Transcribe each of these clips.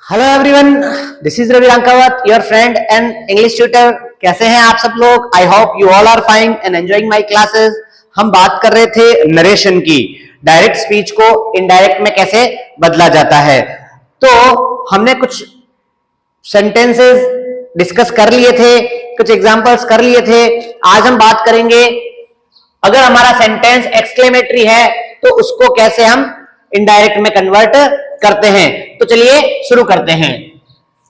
Hello everyone, this is Ravi Rankawat, your friend and English tutor. कैसे हैं आप सब लोग? I hope you all are fine and enjoying my classes. हम बात कर रहे थे नरेशन की, डायरेक्ट स्पीच को इनडायरेक्ट में कैसे बदला जाता है। तो हमने कुछ सेंटेंसेस डिस्कस कर लिए थे, कुछ एग्जांपल्स कर लिए थे। आज हम बात करेंगे अगर हमारा सेंटेंस एक्सक्लेमेटरी है तो उसको कैसे हम इनडायरेक्ट में कन्वर्ट करते हैं। तो चलिए शुरू करते हैं।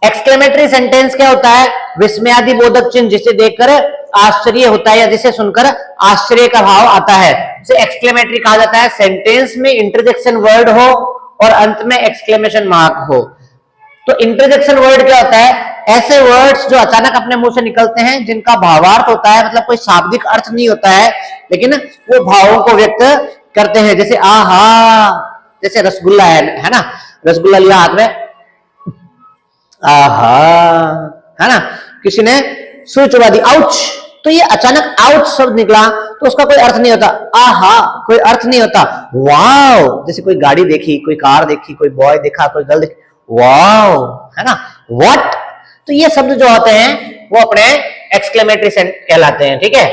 एक्सक्लेमेटरी सेंटेंस क्या होता है? विस्मयादि बोधक चिन्ह, जिसे देखकर आश्चर्य होता है या जिसे सुनकर आश्चर्य का भाव आता है, इसे एक्सक्लेमेटरी कहा जाता है। सेंटेंस में इंटरजेक्शन वर्ड हो और अंत में एक्सक्लेमेशन मार्क हो। तो इंटरजेक्शन वर्ड क्या होता है? ऐसे वर्ड्स जो अचानक अपने मुंह से निकलते हैं, जिनका भावार्थ होता है, मतलब कोई शाब्दिक अर्थ नहीं होता है, लेकिन वो भावों को व्यक्त करते हैं। जैसे आहा, जैसे रसगुल्ला है ना, रसगुल्ला लिया हाथ में, आहा, है ना। किसी ने सुई चुबा दी, आउच, तो ये अचानक आउच शब्द निकला तो उसका कोई अर्थ नहीं होता। आहा, कोई अर्थ नहीं होता। वाव, जैसे कोई गाड़ी देखी, कोई कार देखी, कोई बॉय देखा, कोई गर्ल देखी, वाव, है ना। व्हाट, तो ये शब्द जो होते हैं वो अपने एक्सक्लेमेटरी कहलाते हैं, ठीक है।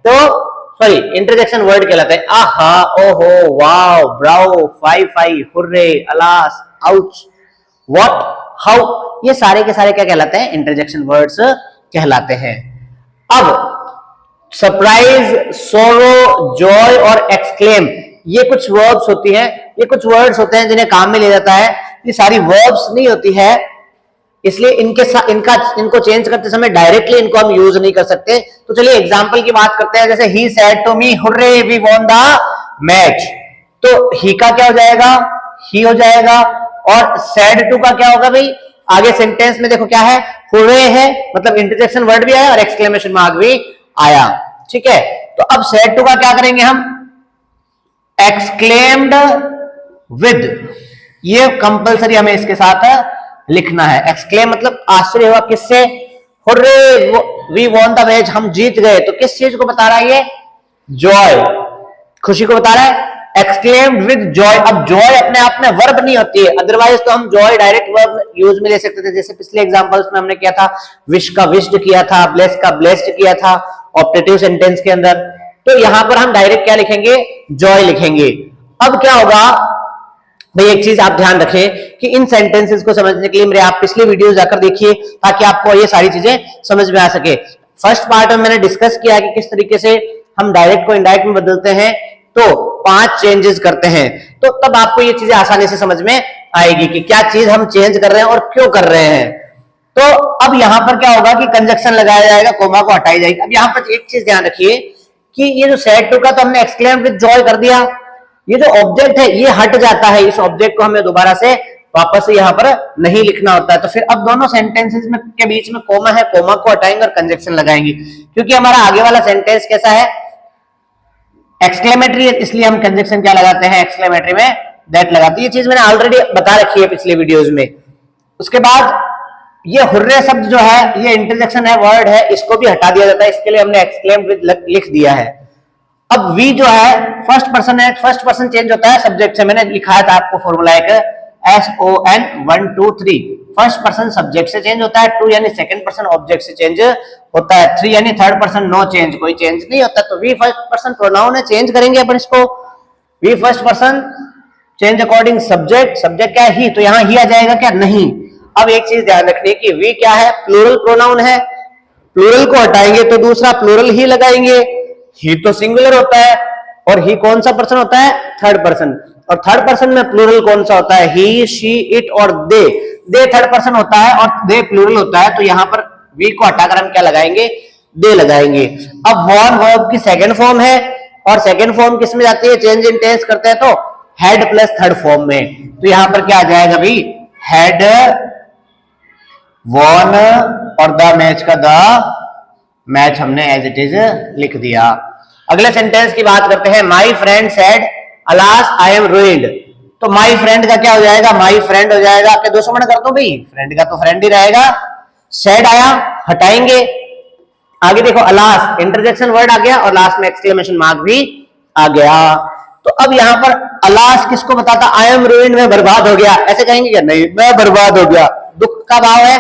तो सॉरी, इंटरजेक्शन वर्ड कहलाते हैं। Aha, oho, wow, bravo, fie fie, hurray, alas, ouch, what, how, ये सारे के सारे क्या कहलाते हैं? इंटरजेक्शन वर्ड्स कहलाते हैं। अब सरप्राइज, सोरो, जॉय और एक्सक्लेम, ये कुछ वर्ब्स होती हैं, ये कुछ वर्ड्स होते हैं जिन्हें काम में लिया जाता है। ये सारी वर्ब्स नहीं होती है, इसलिए इनको चेंज करते समय डायरेक्टली इनको हम यूज नहीं कर सकते। तो चलिए एग्जांपल की बात करते हैं। जैसे ही said to me, hurray, we won the match, तो ही का क्या हो जाएगा? ही हो जाएगा। और सेड टू का क्या होगा भाई? आगे सेंटेंस में देखो क्या है, हुर्रे है, मतलब इंटरजेक्शन वर्ड भी आया और एक्सक्लेमेशन मार्क भी आया, ठीक है। तो अब सेड टू का क्या करेंगे हम? एक्सक्लेम्ड विद, ये कंपलसरी हमें इसके साथ लिखना है। एक्सक्लेम मतलब आश्चर्य हुआ, किससे? Hurray, we won the match, हम जीत गए। तो किस चीज को बता रहा है ये? जॉय, खुशी को बता रहा है। Exclaimed with Joy. अब जॉय अपने आप में वर्ब नहीं होती है, अदरवाइज तो हम जॉय डायरेक्ट वर्ब यूज में ले सकते थे। जैसे पिछले एग्जांपल्स में हमने किया था, विश का विश्ड किया था, ब्लेस का ब्लेस्ड किया था ऑप्टेटिव सेंटेंस के अंदर। तो यहां पर हम डायरेक्ट क्या लिखेंगे? जॉय लिखेंगे। अब क्या होगा भाई, एक चीज आप ध्यान रखें कि इन सेंटेंसेस को समझने के लिए मेरे आप पिछले वीडियो जाकर देखिए, ताकि आपको ये सारी चीजें समझ में आ सके। फर्स्ट पार्ट में मैंने डिस्कस किया कि किस तरीके से हम डायरेक्ट को इनडायरेक्ट में बदलते हैं, तो 5 चेंजेस करते हैं। तो तब आपको ये चीजें आसानी से समझ में आएगी कि क्या चीज हम चेंज कर रहे हैं और क्यों कर रहे हैं। तो अब यहां पर क्या होगा कि कंजक्शन लगाया जाएगा, कोमा को हटाई जाएगी। अब यहां पर एक चीज ध्यान रखिए कि ये जो सेड टू का तो हमने एक्सक्लेम विद जॉय कर दिया, ये जो ऑब्जेक्ट है ये हट जाता है। इस ऑब्जेक्ट को हमें दोबारा से वापस से यहां पर नहीं लिखना होता है। तो फिर अब दोनों सेंटेंसेस में के बीच में कोमा है, कोमा को हटाएंगे और कंजक्शन लगाएंगे। क्योंकि हमारा आगे वाला सेंटेंस कैसा है? एक्सक्लेमेटरी है, इसलिए हम कंजक्शन क्या लगाते हैं? एक्सक्लेमेटरी में दैट लगाते हैं। ये चीज मैंने ऑलरेडी बता रखी है पिछले वीडियोस में। उसके बाद ये हुर्रे शब्द जो है, ये इंटरजेक्शन है, वर्ड है, इसको भी हटा दिया जाता है। इसके लिए हमने एक्सक्लेम विद लिख दिया है। अब वी जो है फर्स्ट पर्सन है, फर्स्ट पर्सन चेंज होता है सब्जेक्ट से। मैंने लिखाया था आपको फॉर्मूला एक, SON 1 2 3। फर्स्ट पर्सन सब्जेक्ट से चेंज होता है, 2 यानी सेकंड पर्सन ऑब्जेक्ट से चेंज होता है, 3 यानी थर्ड पर्सन नो चेंज, कोई चेंज नहीं होता। तो वी फर्स्ट पर्सन प्रोनाउन है, चेंज करेंगे अपन इसको। We first person change according subject, subject क्या है? ही, तो यहाँ ही आ जाएगा क्या? नहीं। अब एक चीज ध्यान रखने की, वी क्या है? प्लूरल प्रोनाउन है, प्लूरल को हटाएंगे तो दूसरा प्लूरल ही लगाएंगे। ही तो सिंगुलर होता है और ही कौन सा पर्सन होता है? Third person. और थर्ड पर्सन में प्लूरल कौन सा होता है? ही, शी, इट और दे। दे थर्ड पर्सन होता है और दे प्लूरल होता है। तो यहां पर वी को हटाकर हम क्या लगाएंगे? दे लगाएंगे। अब वॉन वर्ब की सेकंड फॉर्म है और सेकंड फॉर्म किस में जाती है? चेंज इन टेंस करते हैं तो हैड प्लस थर्ड फॉर्म में। तो यहां पर क्या आ जाएगा भाई? हैड वॉन और द मैच का द मैच हमने एज इट इज लिख दिया। अगले सेंटेंस की बात करते हैं। My friend said alas I am ruined. तो माई फ्रेंड का क्या हो जाएगा? माई फ्रेंड हो जाएगा। आपके दुश्मन कर दो भाई, फ्रेंड का तो फ्रेंड ही रहेगा। सेड आया, हटाएंगे। आगे देखो, अलास इंटरजेक्शन वर्ड आ गया और लास्ट में एक्सक्लेमेशन मार्क भी आ गया। तो अब यहां पर अलास किसको बताता? आई एम रूइंड, में बर्बाद हो गया। ऐसे कहेंगे क्या? नहीं, मैं बर्बाद हो गया। दुख का भाव है,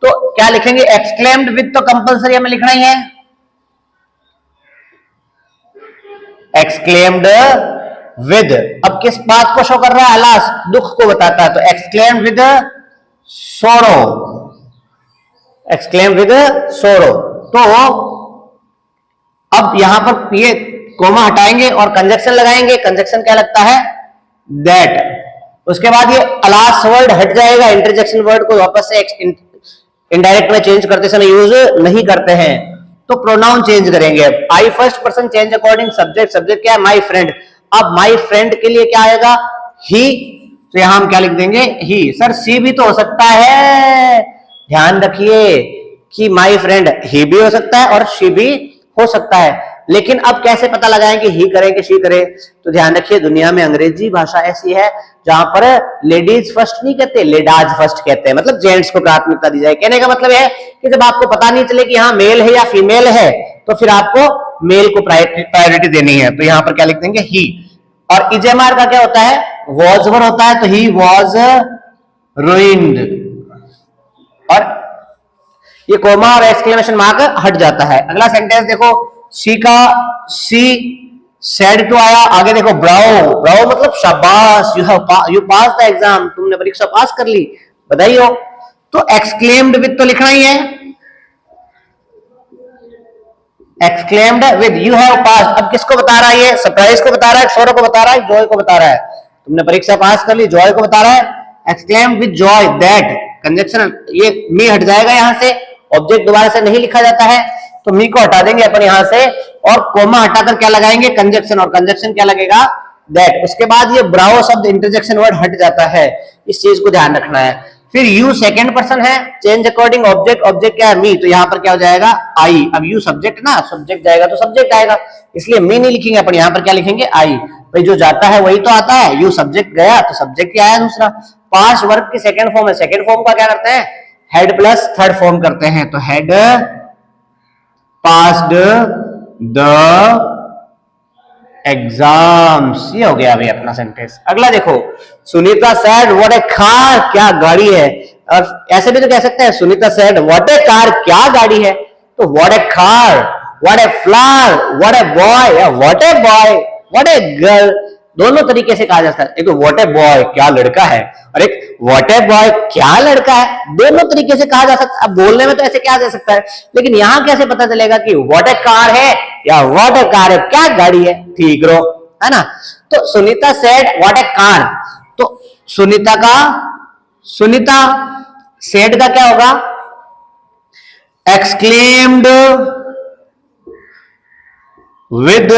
तो क्या लिखेंगे, एक्सक्लेम्ड विद तो कंपल्सरी हमें लिखना ही है, एक्सक्लेम्ड विद। अब किस बात को शो कर रहा है, अलास, दुख को बताता है, तो एक्सक्लेम्ड विद सोरो, एक्सक्लेम्ड विद सोरो। तो अब यहां पर ये कोमा हटाएंगे और कंजक्शन लगाएंगे, कंजक्शन क्या लगता है, दैट। उसके बाद ये अलास वर्ड हट जाएगा, इंटरजेक्शन वर्ड को वापस से इनडायरेक्ट में चेंज करते समय यूज नहीं करते हैं, तो प्रोनाउन चेंज करेंगे। I first person change according subject, subject क्या है, माई फ्रेंड। अब माई फ्रेंड के लिए क्या आएगा, ही, तो यहां हम क्या लिख देंगे, ही। सर सी भी तो हो सकता है, ध्यान रखिए कि माई फ्रेंड ही भी हो सकता है और शी भी हो सकता है, लेकिन अब कैसे पता लगाएं कि ही करे कि शी करे, तो ध्यान रखिए दुनिया में अंग्रेजी भाषा ऐसी है जहां पर लेडीज फर्स्ट नहीं कहते, लेडाज फर्स्ट कहते हैं, मतलब जेंट्स को प्राथमिकता दी जाए। कहने का मतलब है कि जब आपको पता नहीं चले कि यहाँ मेल है या फीमेल है, तो फिर आपको मेल को प्रायोरिटी देनी है, तो यहां पर क्या लिख देंगे, ही। और इजेमार का क्या होता है, वॉज वर होता है, तो ही वॉज रुइंड, और ये कोमा और एक्सक्लेमेशन मार्क हट जाता है। अगला सेंटेंस देखो, सी का सी सेड टू आया, आगे देखो ब्राओ, ब्राओ मतलब शाबाश, यू पास द एग्जाम, तुमने परीक्षा पास कर ली, बधाई हो। तो एक्सक्लेम्ड विद तो लिखना ही है, exclaimed with you have pass. अब किसको बता रहा है ये, सरप्राइज को बता रहा है, सौरभ को बता रहा है, जॉय को बता रहा है, तुमने परीक्षा पास कर ली, जॉय को बता रहा है। Exclaimed with Joy that, conjunction ये मी हट जाएगा यहां से, ऑब्जेक्ट दोबारा से नहीं लिखा जाता है, तो मी को हटा देंगे अपन यहां से, और कोमा हटाकर क्या लगाएंगे, कंजक्शन, और कंजक्शन क्या लगेगा, दैट। उसके बाद ये ब्राओ शब्द इंटरजेक्शन वर्ड हट जाता है, इस चीज को ध्यान रखना है। फिर यू सेकंड पर्सन है, चेंज अकॉर्डिंग ऑब्जेक्ट, ऑब्जेक्ट क्या है, मी, तो यहां पर क्या हो जाएगा, आई। अब यू सब्जेक्ट ना, सब्जेक्ट जाएगा तो सब्जेक्ट आएगा, इसलिए मी नहीं लिखेंगे अपन, यहां पर क्या लिखेंगे, आई। भाई जो जाता है वही तो आता है, यू सब्जेक्ट गया तो सब्जेक्ट क्या आया दूसरा। पास्ट वर्ब की सेकंड फॉर्म है, सेकंड फॉर्म का क्या करते हैं, हेड प्लस थर्ड फॉर्म करते हैं, तो हेड पास्ड द एग्जाम्स, ये हो गया अभी अपना सेंटेंस। अगला देखो, Sunita said what a car, क्या गाड़ी है, और ऐसे भी तो कह सकते हैं, Sunita said what a car, क्या गाड़ी है, तो what a car, what a flower, what a boy, या what a boy, what a girl, दोनों तरीके से कहा जा सकता है। एक व्हाट ए बॉय, क्या लड़का है, और एक व्हाट ए बॉय, क्या लड़का है, दोनों तरीके से कहा जा सकता है। अब बोलने में तो ऐसे क्या जा सकता है, लेकिन यहां कैसे पता चलेगा कि व्हाट ए कार है या व्हाट ए कार है, क्या गाड़ी है, ठीक रो, है ना। तो Sunita said what a car, तो सुनीता का, सुनीता सेड का क्या होगा, एक्सक्लेम्ड विद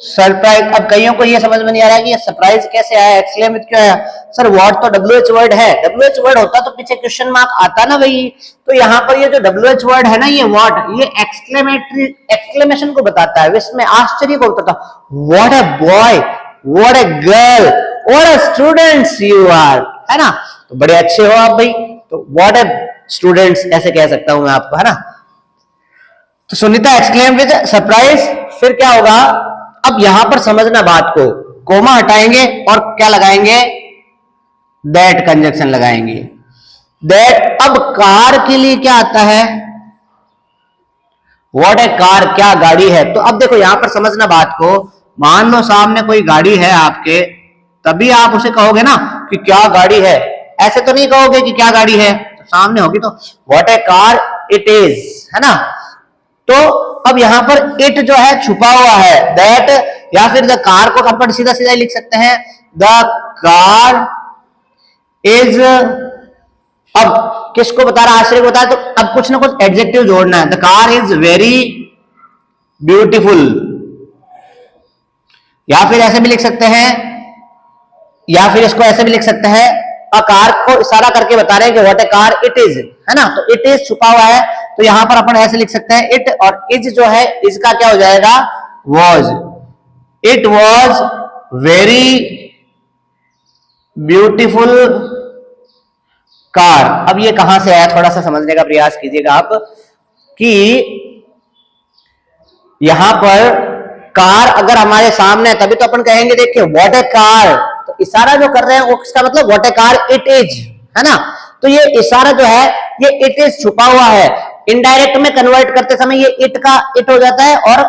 सरप्राइज। अब कईयों को ये समझ में नहीं आ रहा है कि ये सरप्राइज कैसे आया, एक्सक्लेम विद क्यों आया। सर व्हाट तो WH वर्ड है, WH वर्ड होता तो पीछे क्वेश्चन मार्क आता ना भाई, तो यहाँ पर ये जो WH वर्ड है ना, ये व्हाट, ये एक्सक्लेमेटरी, एक्सक्लेमेशन को बताता है, इसमें आश्चर्य को बताता है। What a boy, what a girl, what a students you are, है ना, तो बड़े अच्छे हो आप भाई, तो व्हाट ए स्टूडेंट्स ऐसे कह सकता हूं मैं आपको, है ना। तो सुनीता एक्सक्लेम विद सरप्राइज, फिर क्या होगा, अब यहां पर समझना बात को, कोमा हटाएंगे और क्या लगाएंगे, दैट कंजक्शन लगाएंगे, दैट। अब कार के लिए क्या आता है, व्हाट ए कार, क्या गाड़ी है। तो अब देखो यहां पर समझना बात को, मान लो सामने कोई गाड़ी है आपके, तभी आप उसे कहोगे ना कि क्या गाड़ी है, ऐसे तो नहीं कहोगे कि क्या गाड़ी है, सामने होगी तो what a car it is, है ना। तो अब यहां पर इट जो है छुपा हुआ है, दैट, या फिर द कार को अपन सीधा सीधा लिख सकते हैं, द कार इज। अब किसको बता रहा है, आश्चर्य को बता रहा है, तो अब कुछ ना कुछ एडजेक्टिव जोड़ना है, the car is very beautiful, या फिर ऐसे भी लिख सकते हैं, या फिर इसको ऐसे भी लिख सकते हैं, अ कार को इशारा करके बता रहे हैं कि what a car it is, है ना, तो इट इज छुपा हुआ है, तो यहां पर अपन ऐसे लिख सकते हैं इट, और इज जो है इसका क्या हो जाएगा, was, it was very beautiful car. अब ये कहां से आया, थोड़ा सा समझने का प्रयास कीजिएगा आप, कि यहां पर कार अगर हमारे सामने है तभी तो अपन कहेंगे देखिए व्हाट ए कार, तो इशारा जो कर रहे हैं वो किसका मतलब what a car it is, है ना। तो ये इशारा जो है ये इट इज छुपा हुआ है, इनडायरेक्ट में कन्वर्ट करते समय ये इट का इट हो जाता है और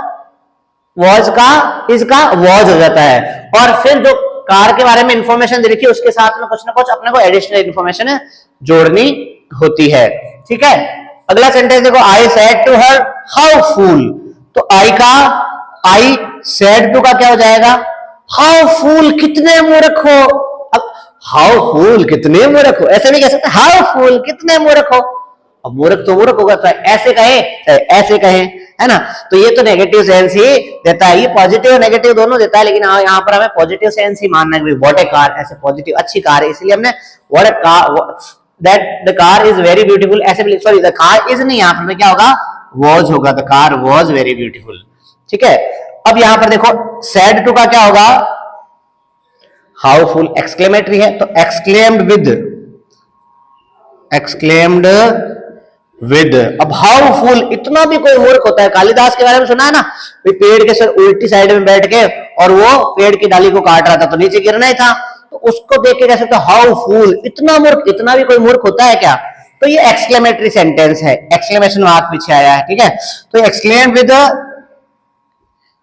वॉज का इसका वॉज हो जाता है, और फिर जो कार के बारे में इंफॉर्मेशन दे रखी है उसके साथ में कुछ ना कुछ अपने को एडिशनल इंफॉर्मेशन जोड़नी होती है, ठीक है। अगला सेंटेंस देखो, I said to her how fool, तो आई का आई सेड टू का क्या हो जाएगा, हाउ फूल कितने मूर्ख हो। अब हाउ फूल कितने मूर्ख हो ऐसे नहीं कह सकते, हाउ फूल कितने मूर्ख हो। अब मूर्ख तो मूर्ख होगा, तो ऐसे कहे ऐसे कहे, है ना। तो ये तो नेगेटिव सेंस ही देता है, ये पॉजिटिव और नेगेटिव दोनों देता है, लेकिन यहाँ पर हमें पॉजिटिव सेंस ही मानना है। व्हाट ए कार ऐसे पॉजिटिव अच्छी कार है, इसलिए हमने what a car that the car is very beautiful ऐसे, सॉरी द कार इज नहीं, यहाँ पर क्या होगा वॉज होगा, the car was very beautiful, ठीक है। अब यहां पर देखो सैड टू का क्या होगा, हाउफुल एक्सक्लेमेटरी है, तो एक्सक्लेम्ड विद। अब हाउफुल इतना भी कोई मूर्ख होता है, कालिदास के बारे में सुना है ना, पेड़ के सर उल्टी साइड में बैठ के और वो पेड़ की डाली को काट रहा था तो नीचे गिरना ही था, तो उसको देख के कह सकते हाउफुल इतना मूर्ख, इतना भी कोई मूर्ख होता है क्या। तो ये एक्सक्लेमेटरी सेंटेंस है, एक्सक्लेमेशन मार्क पीछे आया है, ठीक है। तो एक्सक्लेम्ड विद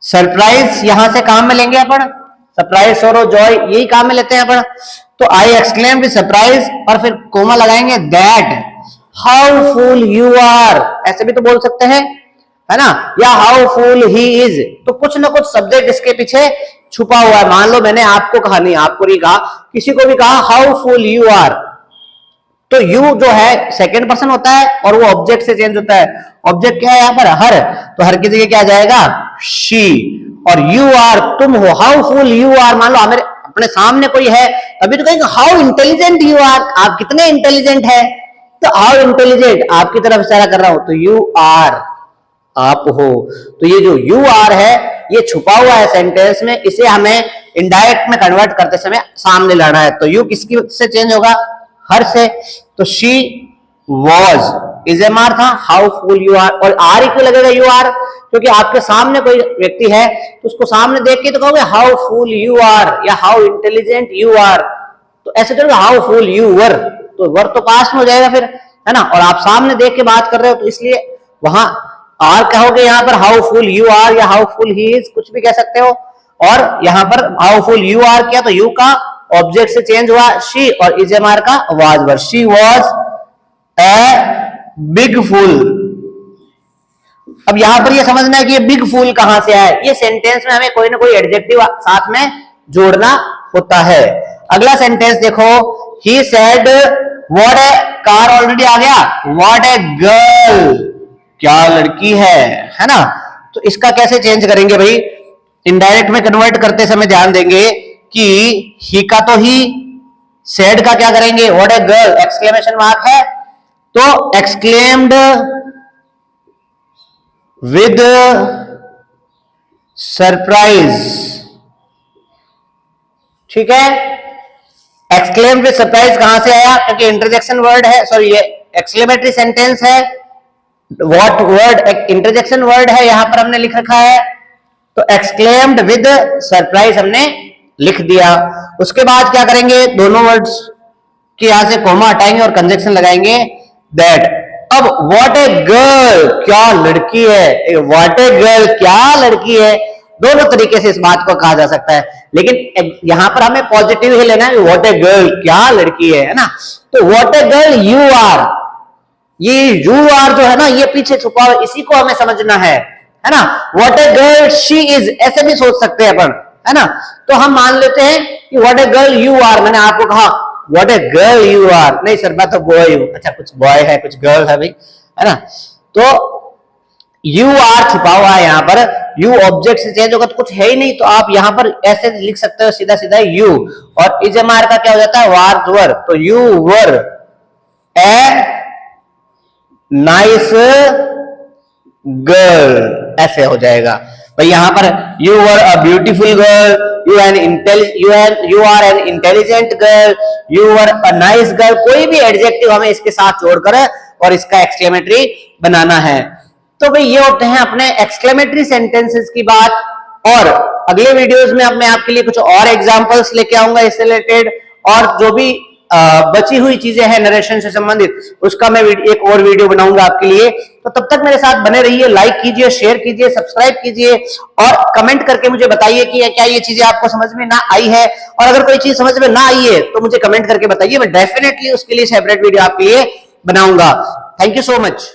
सरप्राइज यहां से काम में लेंगे अपन, सरप्राइज सोरो जॉय यही काम में लेते हैं अपन। तो आई एक्सक्लेम विद सरप्राइज और फिर कोमा लगाएंगे that how fool you are, ऐसे भी तो बोल सकते हैं, है ना, या हाउ फूल ही इज। तो कुछ ना कुछ सब्जेक्ट इसके पीछे छुपा हुआ है। मान लो मैंने आपको कहा, नहीं आपको नहीं कहा, किसी को भी कहा हाउ फूल यू आर, तो यू जो है सेकंड पर्सन होता है और वो ऑब्जेक्ट से चेंज होता है। ऑब्जेक्ट क्या है यहाँ पर, हर, तो हर की जगह क्या जाएगा शी, और यू आर तुम हो, हाउ फूल यू आर। मान लो हमारे अपने सामने कोई है, अभी तो कहेंगे हाउ इंटेलिजेंट यू आर, आप कितने इंटेलिजेंट है, तो हाउ इंटेलिजेंट आपकी तरफ इशारा कर रहा हूं, तो यू आर आप हो। तो ये जो यू आर है ये छुपा हुआ है सेंटेंस में, इसे हमें इनडायरेक्ट में कन्वर्ट करते समय सामने लाना है। तो यू किसकी से चेंज होगा, हर से, तो she was is am are था, हाउ फूल यू आर, और आर ही क्यों लगेगा यू आर, क्योंकि आपके सामने कोई व्यक्ति है तो उसको सामने देख के तो कहोगे हाउ फूल यू आर या हाउ इंटेलिजेंट यू आर, तो ऐसे करोगे हाउ फूल यू वर, तो वर तो पास्ट में हो जाएगा फिर, है ना, और आप सामने देख के बात कर रहे हो तो इसलिए वहां आर कहोगे, यहाँ पर हाउ फूल यू आर या हाउ फूल ही इज, कुछ भी कह सकते हो। और यहाँ पर हाउ फूल यू आर किया तो यू का ऑब्जेक्ट से चेंज हुआ शी, और इजेमार का वाज वर, she was a big fool. अब यहां पर ये समझना है कि ये बिग फूल कहां से आया, ये सेंटेंस में हमें कोई ना कोई एडजेक्टिव साथ में जोड़ना होता है। अगला सेंटेंस देखो, he said what a car, already आ गया, व्हाट ए गर्ल क्या लड़की है ना। तो इसका कैसे चेंज करेंगे भाई, इनडायरेक्ट में कन्वर्ट करते समय ध्यान देंगे कि ही का तो ही, सेड का क्या करेंगे what a girl, exclamation mark है, तो एक्सक्लेम्ड विद सरप्राइज, ठीक है। एक्सक्लेम्ड विद सरप्राइज कहां से आया, क्योंकि इंटरजेक्शन वर्ड है, सॉरी ये एक्सक्लेमेटरी सेंटेंस है, व्हाट वर्ड इंटरजेक्शन वर्ड है यहां पर हमने लिख रखा है, तो एक्सक्लेम्ड विद सरप्राइज हमने लिख दिया। उसके बाद क्या करेंगे, दोनों वर्ड्स के यहां से कोमा हटाएंगे और कंजक्शन लगाएंगे दैट। अब व्हाट ए गर्ल क्या लड़की है, व्हाट ए गर्ल क्या लड़की है, दोनों तरीके से इस बात को कहा जा सकता है, लेकिन यहां पर हमें पॉजिटिव ही लेना है, व्हाट ए गर्ल क्या लड़की है ना। तो what a girl you are, ये यू आर जो है ना ये पीछे छुपा हुआ, इसी को हमें समझना है ना। What a girl she is, ऐसे भी सोच सकते हैं अपन, है ना। तो हम मान लेते हैं कि what a girl you are, मैंने आपको कहा what a girl you are, नहीं सर मैं तो बॉय हूं, अच्छा कुछ बॉय है कुछ गर्ल है भाई, है ना। तो यू आर छुपा हुआ है यहाँ पर, यू ऑब्जेक्ट से चेंज होगा तो कुछ है ही नहीं, तो आप यहाँ पर ऐसे लिख सकते हो सीधा सीधा यू, और इजमार का क्या हो जाता है वार वर, तो you were a nice girl, ऐसे हो जाएगा भाई। यहां पर you were a beautiful girl, you are an intelligent girl, you were a nice girl, कोई भी एडजेक्टिव हमें इसके साथ जोड़कर और इसका एक्सक्लेमेटरी बनाना है। तो भाई ये होते हैं अपने एक्सक्लेमेटरी सेंटेंसेस की बात। और अगले वीडियोस में अब मैं आपके लिए कुछ और एग्जांपल्स लेके आऊंगा इससे रिलेटेड, और जो भी बची हुई चीजें हैं नरेशन से संबंधित, उसका मैं एक और वीडियो बनाऊंगा आपके लिए। तो तब तक मेरे साथ बने रहिए, लाइक कीजिए, शेयर कीजिए, सब्सक्राइब कीजिए और कमेंट करके मुझे बताइए कि क्या ये चीजें आपको समझ में ना आई है, और अगर कोई चीज समझ में ना आई है तो मुझे कमेंट करके बताइए, मैं डेफिनेटली उसके लिए सेपरेट वीडियो आपके लिए बनाऊंगा। Thank you so much.